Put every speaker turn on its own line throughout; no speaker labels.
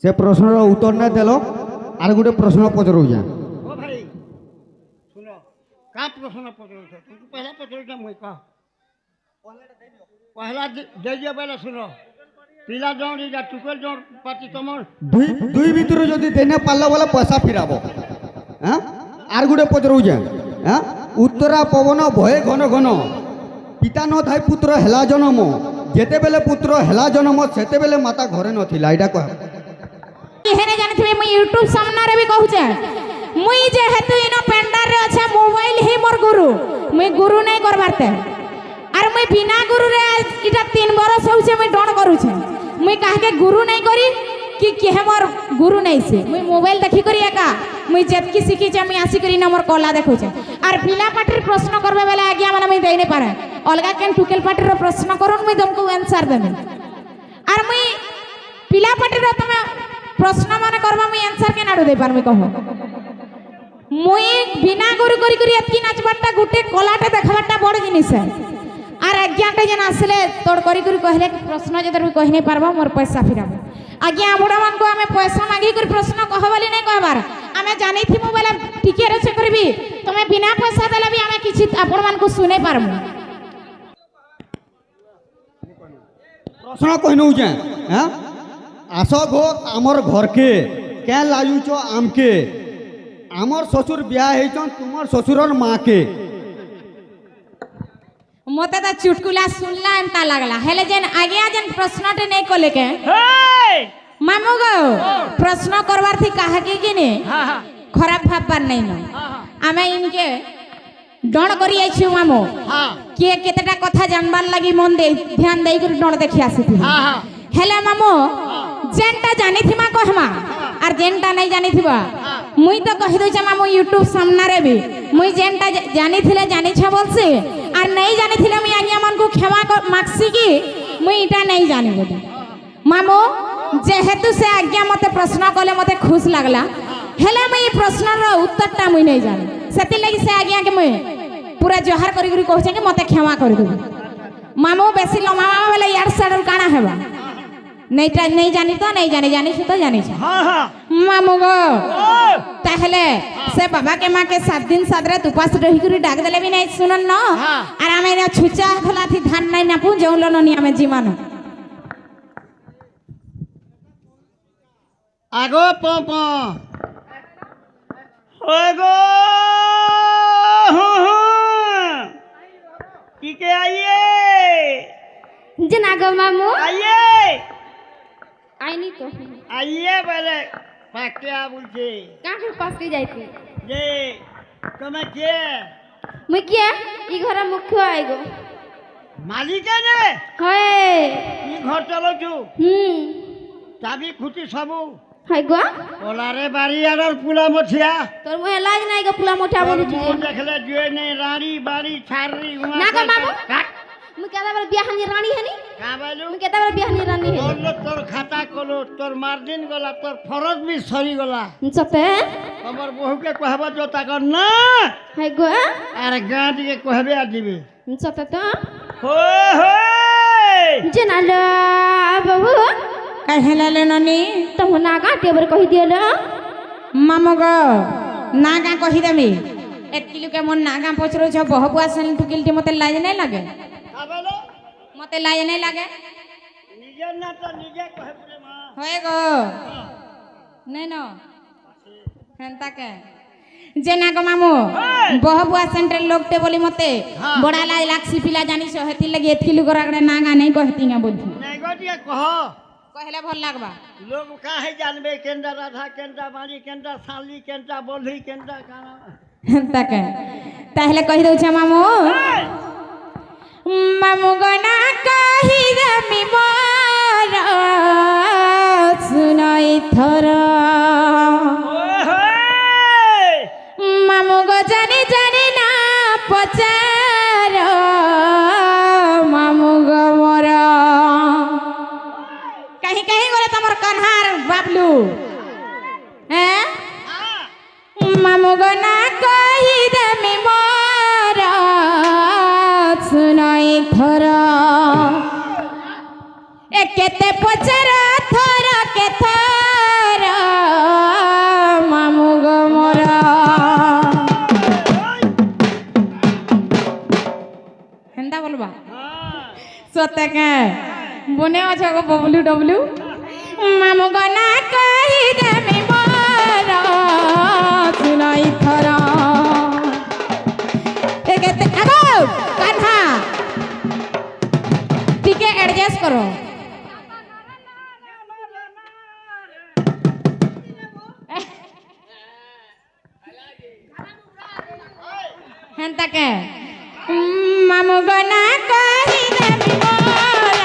से प्रश्नर उत्तर नहीं देल आर गोटे प्रश्न पचरौछे।
ओ भाई सुन का प्रश्न पचरौछ तुमको पहला पचरौछ मुई कह पहला दे दियो पहले सुन पिला जौन या टुकल जौन पार्टी तमर
दुई भितर जदि देने पारल बोले पैसा फिराब। हाँ आर गोटे पचरौछे। हाँ उत्तरा पवन भय घन घन पिता न थाई पुत्र हेला जन्म जेते बेले पुत्र हेला जन्म सेते बेले माता घरे नथिला एटा कह
हेने जानिथिबे मुई यूट्यूब सामना रे भी कहूचे मुई जे हेतु इनो पेंडार रे अच्छा मोबाइल ही मोर गुरु मुई गुरु नहीं करबारते आर मुई बिना गुरु रे इटा 3 बरस होउचे मुई डण करूचे मुई काहे गुरु नहीं करी कि केहे मोर गुरु नहीं से मुई मोबाइल देखि करी एका मुई जेतकी सिखी जे मुई आसी करी न मोर कला देखौचे आर पिला पाटर प्रश्न करबे बेले आज्ञा माने मुई देई नै पारे अलगा केन टुकेल पाटर रो प्रश्न करून मुई तुमको आंसर देबे आर मुई पिला पाटर तमे प्रश्न माने करबा मुई आंसर के नाडू दे पारमे कहो मुई बिना गुरु करी करी एतकी नाचबाटा गुटे कलाटे देखबाटा बड़ जिनिस है आर आज्ञाटे जन आसले तोड़ करी करी कहले प्रश्न जदर भी कहि नै पारबा मोर पैसा फिराबो आज्ञा बड़ा मान को हमें पैसा मांगी कर प्रश्न कहबली नै कहबार हमें जानि थी मोबाइल टिके रे से करबी तमे बिना पैसा देला भी हमें किछि आपण मान को सुने पारबो
प्रश्न कहनौ जे। हां आस गो आमर घर के क्या लाजुच आमके आमर ससुर ब्याह हेचन तुमर ससुरर माँ के
मते त चुटकुला सुनला एमता लागला हेले जेन आगे जेन प्रश्नटे नै कोले के मामू गो प्रश्न करवार थी काहे के किने खराब भाबबार नै न आमे इनके डण करी आइछु मामू के केतेटा कथा जानबार लागि मन दे ध्यान देई कर डण देखि आसीथि हेले मामू जेनटा जानि थिमा कहमा आर जेनटा नै जानि थिबा मुई तो कहि दउ छ मामू यूट्यूब सामना रे भी मुई जेनटा जानि थिले जानि छ बोलसी आर नै जानि थिले मुई आज्ञा मन को क्षमा मागसी कि मुई इटा नै जानि बोली मामू जेहेतु से आज्ञा मते प्रश्न कले मते खुश लागला हेले मुई प्रश्न रो उत्तरटा मुई नै जानि सेति लागि से आज्ञा के मुई पूरा जोहार करी करी कहू छ कि मते क्षमा कर दो मामू बेसी लमावा बेले यार साडर काना हेबा नैटा नहीं जानी तो नहीं जानी जानी तो जानी छ हां हां मामू गो ताहले से बाबा के मां के 7 दिन 7 रात उपास रही करी डाक देले भी नहीं सुनन न आर आमे ना छुचा खला थी धान नहीं ना पु जौलो ननी आमे जीमानो
आगो पप ओगो की के आइए
जना गो मामू
आइए
आई नहीं तो
आइए बोले पाक्या बोलछे
का फिर पास के जाईती
जे तुम्हें के
मैं क्या ई घर मुख्य आइगो
मालिक ने
होय
ई घर चलो छु चाबी खुटी सबु
हाय गो
ओलारे बारी आडर पुला मठिया
तोर मोह लाज नाही गो पुला मोठा बोली छु
देखले जुए ने रानी बारी छारी
ना गो मामू मैं कहता बार बियाहनी रानी है नी
का बोलू
मैं कहता बार बियाहनी रानी है
तोर खाता कोलो तोर मार्जिन गला तोर फरज भी सरी गला
सते
हमर बहू के कहबा जोता कर ना
हाय गो
अरे गांठ के कहबे आ जीबे
सते तो
हो
जनाला बाबू कहला ले ननी तुम नागा टेबर कहि दियला मामू गो नागा कहि देमी एतकिलु के मन नागा पचरो छ बहबुआ सन टुकिलटी मते लाज नै लागे
का बोलो
मते लाज नै लागे
निजे ना तो निजे कहे पुरे मां
होय गो नै न हंता के जेना गो मामू बहबुआ सेंटर लोगटे बोली मते बड़ा लाज लाक्सी पिला जानी छ हेति लगे एतकिलु गरागडे नागा नै कहतिंगा बोलथि
नै गोटिया कह
कहले भल लागबा
लोग काहे जानबे केंदा राधा केंदा बाणी केंदा साली केंदा बोली केंदा काना
हंता के ताहले कहि दउ छ मामू मामू गना कहि दमी मोर सुनाई थरा मामू गो जानी जानी ना पचार मामू गो मोर कहीं कहीं बोले तमर कन्हार बाबलू हैं मामू गो ना कहि दमी मोर सुनाई थरा ए केते पचार थरा के थरा सत्य के बने अच्छा को बबलू डबलू मामू गना कही देमी मोर सुनाई थरा एक आगो कान्हा ठीक है एडजस्ट करो हेंता के मामू गना कही देमी मोर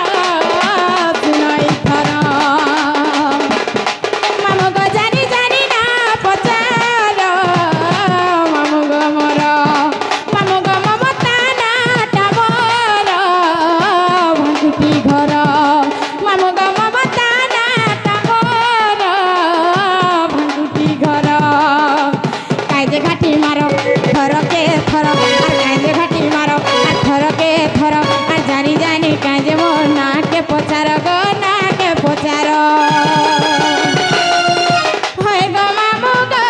सुनाई थरा मामू गो जानी जानी ना पचार मामू गो मोर मामू गो ममता ना टाबर भांगुटी घर मामू गो ममता ना टाबर भांगुटी घर कायजे घाटी मारो थर के थर और कायजे घाटी मारो थर के थर और जानी जानी कायजे मो ना के पचार गो ना के पचार होय गो मामू गो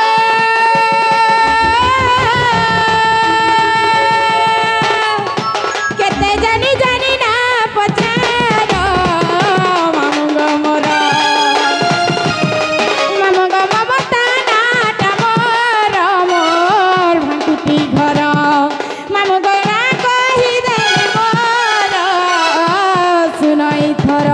केते जानी जानी ना पचार मामू गो मोर मामू गो ममता ना टाबर मोर भांगुटी घर मामू गो ना कही दे मोर सुनाई थर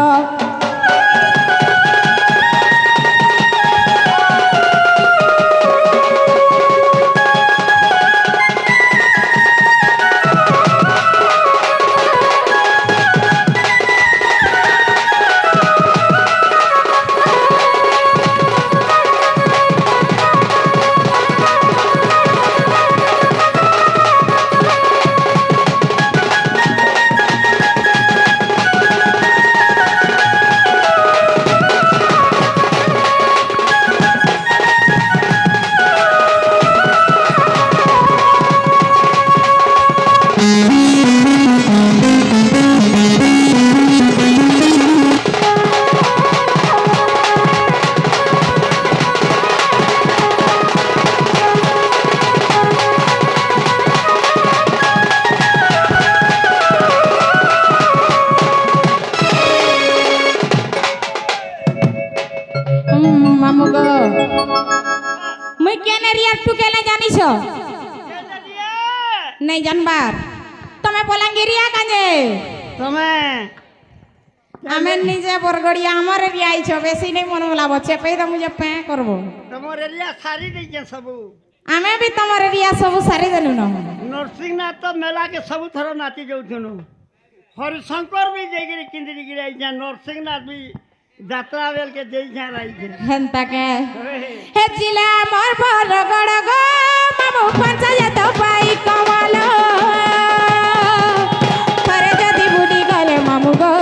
मामू गो मुई केने रिया टू केले जानिस नहीं जानबार तमे बलांगीरिया काजे
तमे
आमे निजे बरगड़िया हमर एरिया आइछो बेसी नहीं मन बोलाबो चेपई त मुझे पे करबो
तमर एरिया सारी देजे सबू
आमे भी तमर एरिया सब सारी देलु न
नरसिंहनाथ तो मेला के सब थर नाची जाऊथुनु हरिशंकर भी जेगिरी किंदरी गिरे जा नरसिंहनाथ भी যাত্রা বেলকে যেই যা রাইছে
হেনতাকে হে জিলা মোর বরগড় গো মামু পঞ্চায়েত পাই কমল থরে যদি বুড়ি গলে মামু গো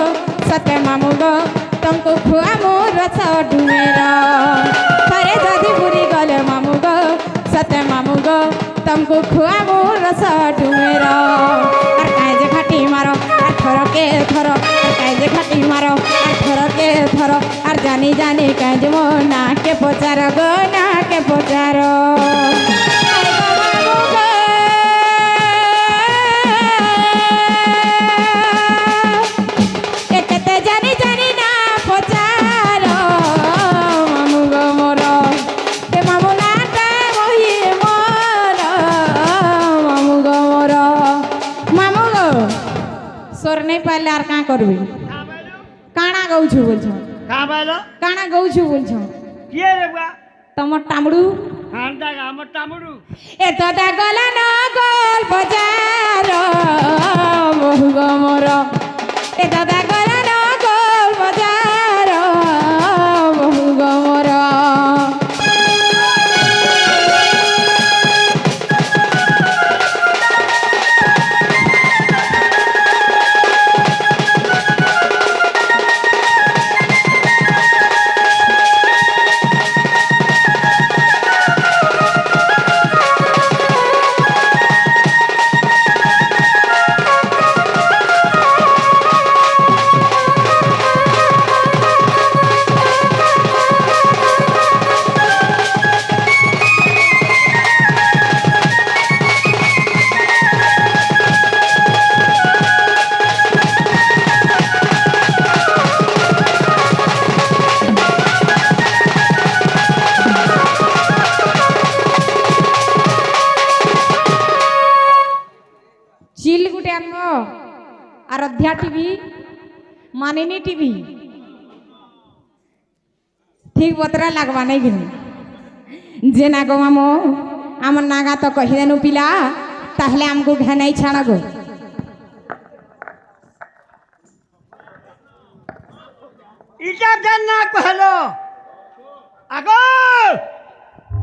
সতে মামু গো তমকু খুয়া মোর রস ডুমের থরে যদি বুড়ি গলে মামু গো সতে মামু গো তমকু খুয়া মোর রস ডুমের আর কাজে খাটি মারো আর থরকে থর আর কাজে খাটি মারো আর থরকে থর আর জানি জানি কাজ মো না কে পচার গো না কে পচার একেতে জানি জানি না পচার মামু গো মোর তে মামু না তে মহি মোর মামু গো মোর মামু গো সোর নেই পাইলে আর কা করবি কাଣା গাউছু বলছো
কা বাইলো
কাଣା গাউছু বলছো
কে রে বুয়া
তোমার টামড়ু
হান্ডা আমার টামুড়ু
এতটা গলা ন গোল বজার বহু গো মোর এতটা গলা ন গোল বজার বহু গো মোর রাধিয়া টিভি মানিনী টিভি ঠিক বতরা লাগবা নাই কিন্তু যে না গো মামো আমার নাগা তো কহিদেনু পিলা তাহলে আমগো ঘেনাই ছাড়া গো
ইটা দেন না কহলো আগো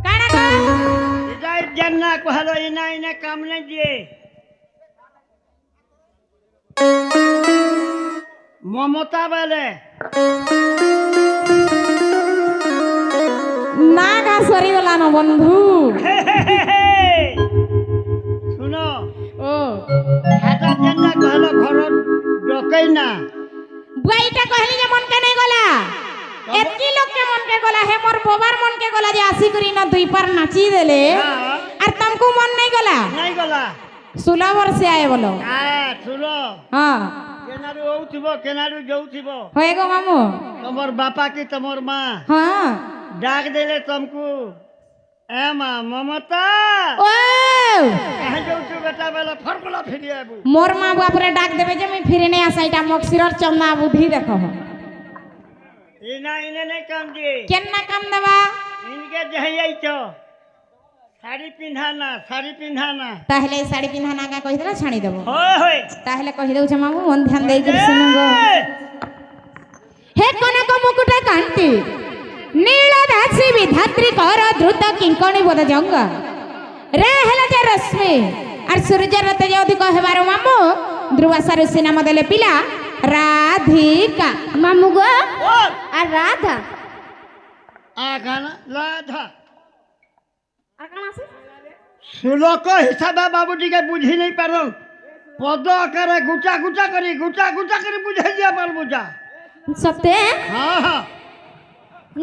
কানা গো
ইটা দেন না কহলো ইনা ইনা কাম নাই দিয়ে মমতা বলে
নাগা সরি গলা না বন্ধু
শুনো
ও
হাতা দেন না কহলো ঘরত ডকেই না
বুয়াইটা কহলি যে মন কে নাই গলা এতকি লোক কে মন কে গলা হে মোর বাবার মন কে গলা যে আসি করি না দুই পার নাচি দেলে
হ্যাঁ।
আর তমকু মন নাই গলা
নাই গলা
16 বর্ষে আয়ে বলো
শুনো
হ্যাঁ
কেনারু ওউথিব কেনারু যাউথিব
হয়ে গো মামু
তোমার বাপা কি তোমার মা
হ্যাঁ
ডাক দেলে তমকু এ মা মমতা
ও
কাহে যাউছু বেটা বেলা ফরকলা ফিরি আবু
মোর মা বাপরে ডাক দেবে যে আমি ফিরে নেই আসা এটা মকসিরর চন্দা বুদ্ধি দেখো
ইনা ইনে নাই কাম দিয়ে
কেন না কাম দেবা
ইনকে যাই আইছো শাড়ি পিন্ধানা
তাহলে এই শাড়ি পিন্ধা নাগা কই দেলা ছাড়ি দেব
হয় হয়
তাহলে কহি দেউছ মামু মন ধ্যান দেই করে শুনুগো হে কনক মুকুট কান্তি নীল দাসী বিধাত্রী কর দ্রুত কিঙ্কণী বোধ জঙ্গ রে হেলা যে রশ্মি আর সূর্যের তেজ অধিক হেবার মামু ধ্রুবাসা ঋষি নাম দেলে পিলা রাধিকা মামু গো আর রাধা
আগানা লাধা
আর কোন আছে
শ্লোক হিসাবে বাবুটিকে বুঝি নাই পারো পদ আকারে গুটা গুটা করে বুঝাই দিয়া পারবো যা
সত্যি
হ্যাঁ হ্যাঁ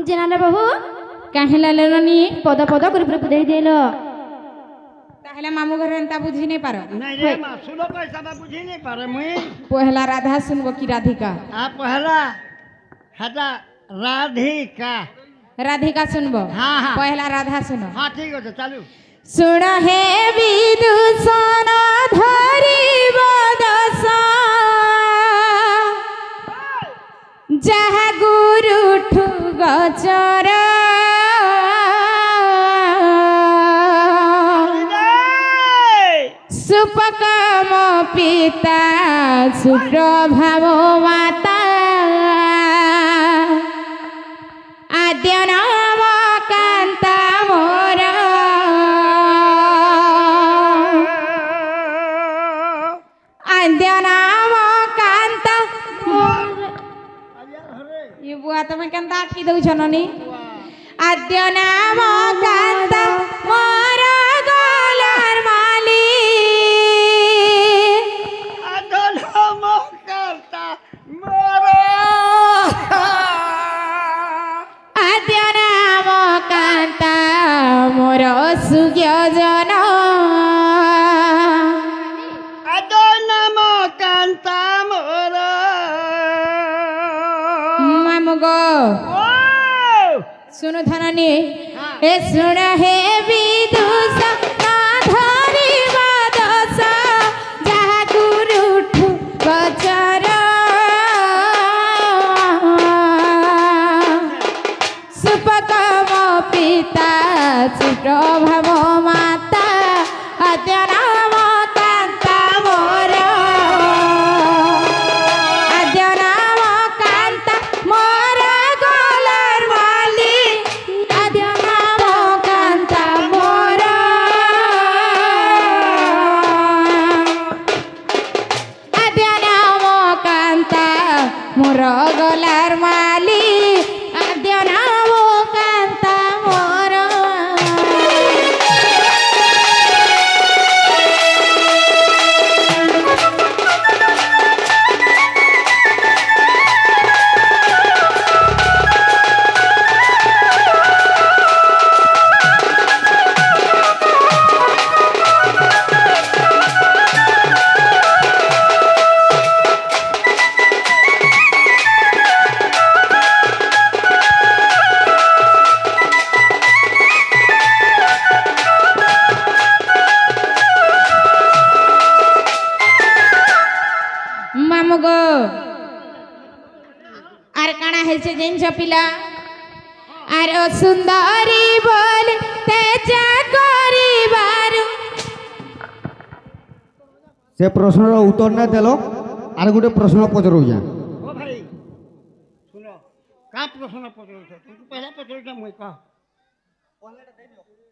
জেনালে বাবু কাহিলা লেলনি পদ পদ করে পুরো বুঝাই দিল তাহলে মামু ঘরে এন্তা বুঝি নাই পারো
নাই রে মা শ্লোক হিসাবে বুঝি নাই পারে মুই
পহলা রাধা শুনবো কি রাধিকা
পহলা হাটা রাধিকা
রাধিকা শুনবো
হ্যাঁ, হ্যাঁ।
পহলা রাধা শুনো
হ্যাঁ ঠিক আছে চালু
শুণ হে বিদূষণ ধরিব দশা যাহা গুরুঠু গচর সুপকম পিতা সুপ্রভাব মাতা আদ্য নাম কান্তা মোর আদ্য নাম কান্তা মোর ই বুয়া তুমি কেনতা আটকি দউছ ননি আদ্য নাম কান্তা মোর গলার মালি
আদলম কান্তা মোর
আদ্য নাম কান্তা মোর সুজ্ঞজন
আদলম কান্তা মোর
মামু গো
ও
শুনো ধননি এ শুণ হে বিদুষ না ধরিব দশ যাহা গুরুঠু গচর সুপকম পিতা সুপ্রভাব মাতা আদ্য নাম কান্তা মোর আদ্য নাম কান্তা মোর গলার মালি আদ্য নাম কান্তা মোর আদ্য নাম কান্তা মোর গলার মালি আদ্য নাম কান্তা মোর পিলা আর সুন্দরী বল তেজা করিবারু
সে প্রশ্নর উত্তর না দেল আর গোটে প্রশ্ন পচরুছে
ओ भाई सुनो का प्रश्न पचरुछ तुमको पहला पचरुछ मुई कह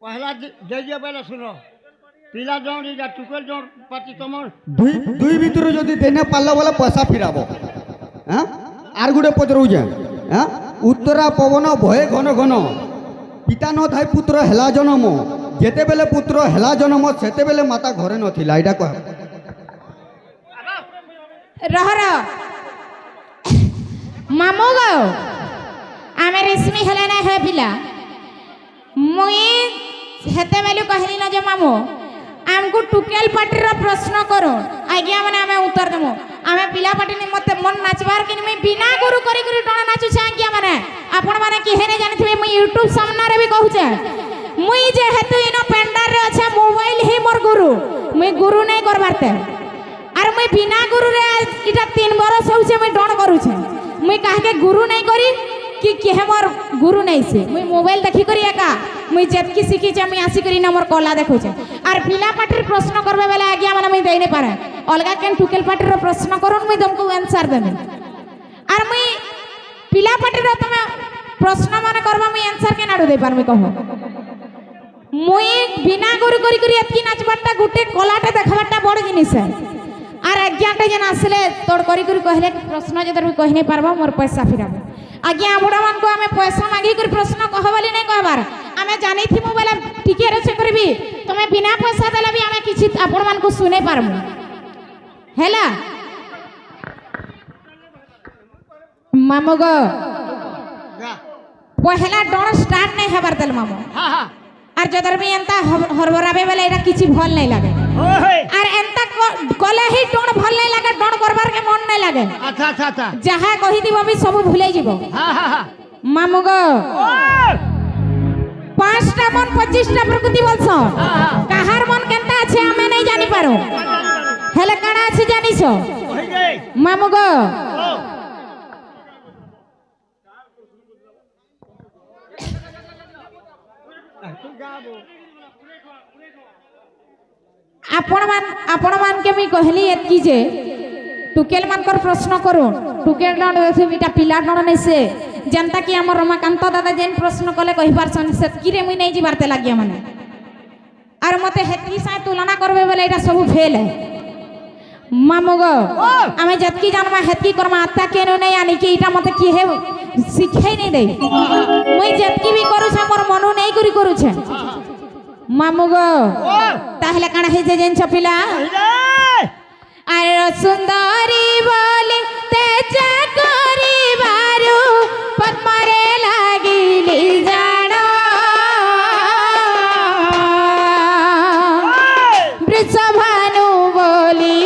पहला दे दियो पहले सुनो पिला जौन इजा टुकल जौन पाती तमर
দুই ভিতরে যদি দেনে পারলে বলে পয়সা ফিরাব হ্যাঁ আর গোটে পচরুছে হ্যাঁ উত্তরা পবন ভয়ে ঘন ঘন পিতা ন থাই পুত্র হেলা জনম যেতেবেলে পুত্র হেলা জনম সেতেবেলে মাতা ঘরে নথিলা এটা কহ
রহ রহ মামু গো আমি রেশমি হেলে না হে পিলা মুই হেতে বেলু কহিলি না যে মামু আমকু টুকেল পাটির প্রশ্ন করো আজ্ঞা মানে আমি উত্তর দেবো আমি পিলা পাটি মতে মন নাচবার কি মুই বিনা গুরু করি করি টণ নাচুছে আজ্ঞা মানে আপন মানে কি হেনে জানিথিবে মুই ইউটিউব সামনারে বি কহুছে মুই যে হেতু ইনো পেন্ডার রে আছে মোবাইল হি মোর গুরু মুই গুরু নাই করবারতে আর মুই বিনা গুরু রে এটা 3 বরস হউছে মুই ডণ করুছে মুই কাহকে গুরু নাই করি কি কেহে মোর গুরু নাই সে মুই মোবাইল দেখি করি একা মুই যেতকি শিখিছে আমি আসি করি না মোর কলা দেখুছে আর পিলা পাটির প্রশ্ন করবে বেলে আজ্ঞা মানে মুই দেই নাই পারে অলগা কেন টুকেল পাটির প্রশ্ন করুন মুই তমকু आंसर দেমি আর মুই পিলা পাটির তুমি প্রশ্ন মানে করবা মুই आंसर কেন আড়ু দেই পারমি কহ মুই বিনা গুরু করি করি এতকি নাচবারটা গুটে কলাটা দেখাবারটা বড় জিনিস আর আজ্ঞাটা যেন আসলে তোর করি করি কহিলে প্রশ্ন যদি তুই কহি নাই পারবা মোর পয়সা ফিরাবে আজ্ঞা বুড়া মানকু আমি পয়সা মাগি করে প্রশ্ন কহবলি নাই কহবার আমি জানিথিমু বেলে টিকে রছে করবি তুমি বিনা পয়সা দেলে বি আমি কিছু আপন মানকু শুনে পারমু হেলা মামু গো
जा
পহেলা ডর স্টার্ট নাই হবার দেল মামু
हां हां
আর যদর বি এন্তা হরবরাবে বেলে এটা কিছু ভাল নাই লাগে
ओए
আর এন্তা কলে হি ডর ভাল নাই লাগে ডর করবার কে মন নাই লাগে
अच्छा अच्छा अच्छा
যাহা কহি দিব বি সব ভুলে যাব
हां हां हां
মামু গো
ओए
5টা মন 25টা প্রকৃতি বলছ কাহার মন কেনতা আছে আমি নাই জানি পারো হেলে কাড়া আছে জানিছ
ओही गई
মামু গো
ओ तू जाबो
आपण मान के मी कहली एतकी जे टुकेल मानकर प्रश्न करू टुकेल डण देखिटा पिला डण नै से जनता की हमर रमाकांत दादा जेन प्रश्न कले कहि पारछन सेतकी रे मुई नै जिबारते लागिया माने आर मते हेतकी साय तुलना करबे बेले एटा सब फेल है मामू गो आमे जतकी जानमा हेतकी करमा आत्ता केनो नै आनी कि एटा मते की हे सिखाई नै दे मुई जतकी भी करू छ मोर मनु नै करू छ मामू गो ताहले काना हे जे जेन छपिला
ओही गई
আর সুন্দরী বলে তেজা করিবারু পদ্মরে লাগিলি জাণ বৃষভানু বলি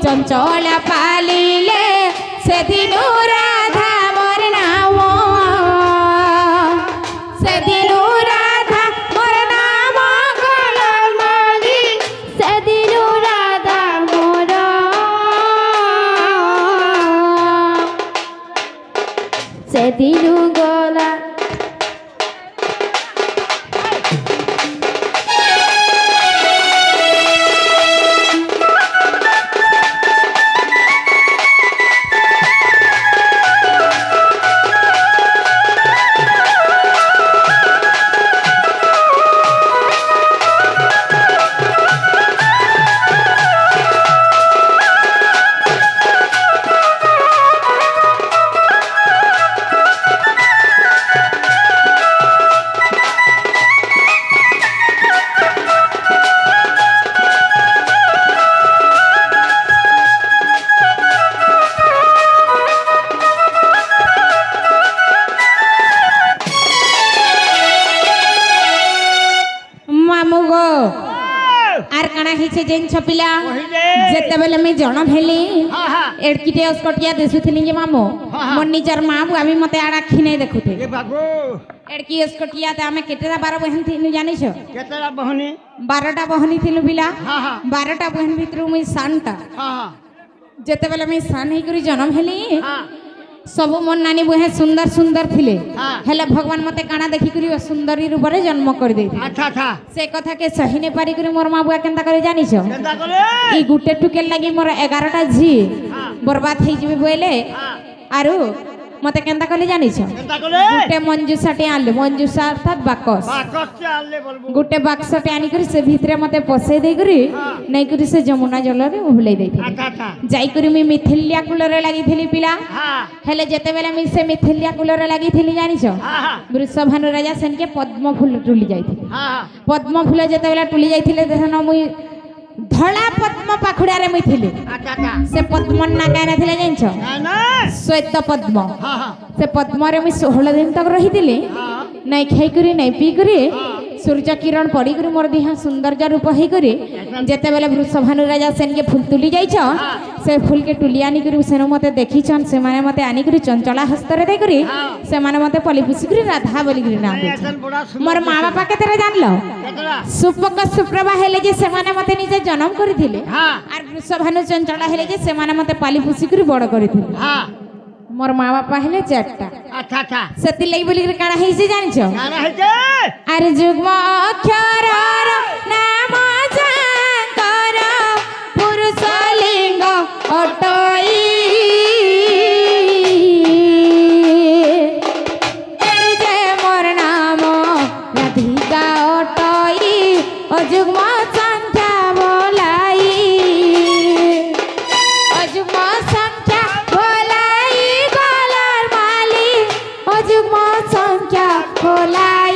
চঞ্চল পালিলে সেদিনু রাধা মোর নাম সেদিনু রাধা মোর নাম গল মালি সেদিনু রাধা মোর সেদিনু গলা মামু গো আর কানা হিছে যেন ছপিলা
ओही गई
যেতেবেলে আমি জনম হেলি
हां हां
এড়কিটে অস্কটিয়া দেখুথিলি যে মামু মোর নিজর মা আমি মতে আড়া খিনে দেখুথে
ये बाबू
এড়কি অস্কটিয়াতে আমি কেটেরা 12 বহন থিনু জানিছ
केतरा बहनी
12টা বহনি থিলু বিলা
हां हां
12টা বহন ভিতরু মুই সানটা
हां हां
যেতেবেলে আমি সান হই করি জনম হেলি
हां
सबु मोर नानी बुहे सुंदर सुंदर थिले
हाँ।
हेले भगवान मते काना देखि करी सुंदरी रूपरे जन्म कर दे
अच्छा अच्छा
से कथा के सही ने पारी करी मोर मां बुआ केनता करे जानि छ
केनता करे
ई गुटे टुकेल लागी मोर 11टा झी
हाँ।
बर्बाद हे जिबे बोले
हाँ
आरु मते केनता करे जानि छ
केनता करे
गुटे मंजूसाटे आनले मंजूसा अर्थात बाकस
बाकस से आले बोलबो
गुटे बाक्सटे आनी करी से भितरे मते पसे दे करी
हाँ।
नै करी से जमुना जल रे उहलै देथि
अच्छा अच्छा
जाई करी मी मिथिलिया कुलरे लागि थिली पिला
हाँ
हेले जेते बेला मी से मिथिलिया कुलरे लागि थिली जानि छ
हाँ हाँ
वृषभानु राजा सेन के पद्म फूल टुली जाइथिले
हाँ
पद्म फूल जेते बेला टुली जाइथिले देखन मुई धळा पद्म पाखुड़ा रे मुई थिली
अच्छा अच्छा
से पद्म ना काना थिले जानि छ
ना ना
श्वेत पद्म
हाँ हाँ
से पद्म रे मुई 16 दिन तक रहिथिले
हाँ
নাই খাই করি নাই পি করি সূর্য কিরণ পড়ি করি মোর দেহ সৌন্দর্য রূপ হই করি যেতেবেলে বৃষভানু রাজা সেনকে ফুল তুলি যাইছ সে ফুলকে তুলি আনি করি সেন মতে দেখিছন সে মানে মতে আনি করি চঞ্চলা হস্তরে দেই করি সে মানে মতে পলি পুষি করি রাধা বলি করি নাম
नहीं,
দিছ
ऐसन बड़ा सुंदर
মোর মা বাপা কেতরে জানলো
केतरा
সুপক সুপ্রভা হেলে যে সে মানে মতে নিজে জন্ম করিଥିଲେ
हाँ
আর বৃষভানু চঞ্চলা হেলে যে সে মানে মতে পালি পুষি করি বড় করিଥିଲେ
हाँ
মোর মা বাপা হেলে চারটা
अच्छा अच्छा
সেতি লাগি বলি করি কাଣା হইছে জানিছ
गाना है जे
আরে যুগ্ম অক্ষরর নাম যাঙ্কর পুরুষ লিঙ্গ অটই এই যে মোর নাম রাধিকা অটই অযুগ্ম সংখ্যা বলাই অযুগ্ম সংখ্যা বলাই গলার মালি অযুগ্ম সংখ্যা বলাই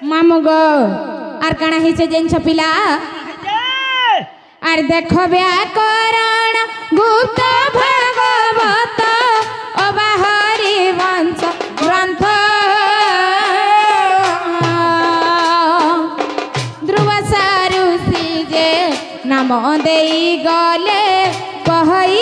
মামু গো আর কাଣା হইছে জেন ছপিলা আর দেখো ব্যাকরণ গুপ্ত ভাগবত অবাহরি বংশ গ্রন্থ ধ্রুব সারুষি যে নাম দেই গলে কহই